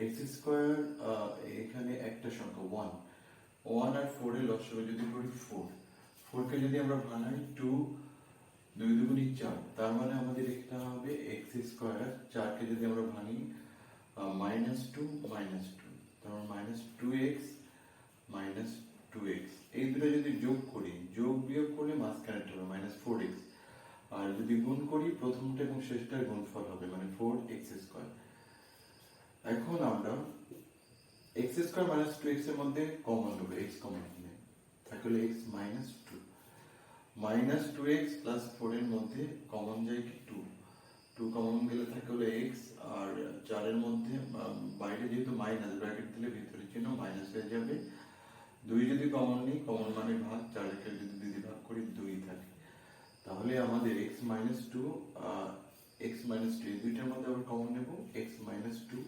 X square এখানে একটা সংখ্যা 1 1 আর 4 এর লসাগু যদি করি 4 4 কে যদি আমরা বানাই 2 2 দুগুণী 4, তার মানে আমাদের এখানে হবে এক্স স্কোয়ার 4 কে যদি আমরা ভাঙি -2 -2, তার মানে -2x -2x। এই দুটো যদি যোগ করি, যোগ বিয়োগ করলে মাঝখানেরটা হবে -4x, আর যদি গুণ করি প্রথমটা এবং শেষটার গুণফল হবে মানে 4x স্কোয়ার। এখন আমরা x স্কোয়ার -2x এর মধ্যে কমন নেব, x কমন নিয়ে তাহলে x -2 -2x + 4 এর মধ্যে কমন যায় কি 2 2 কমন গেলে থাকে হলো x, আর 4 এর মধ্যে বাইরে যেহেতু মাইনাস ব্র্যাকেট দিলে ভিতরে চিহ্ন মাইনাস হয়ে যাবে। 2 যদি কমন নিই, কমন মানে ভাগ, 4 কে যদি 2 দিয়ে ভাগ করি 2 থাকে। তাহলে আমাদের x -2 x -2 এই দুইটার মধ্যে আবার কমন নেব, x -2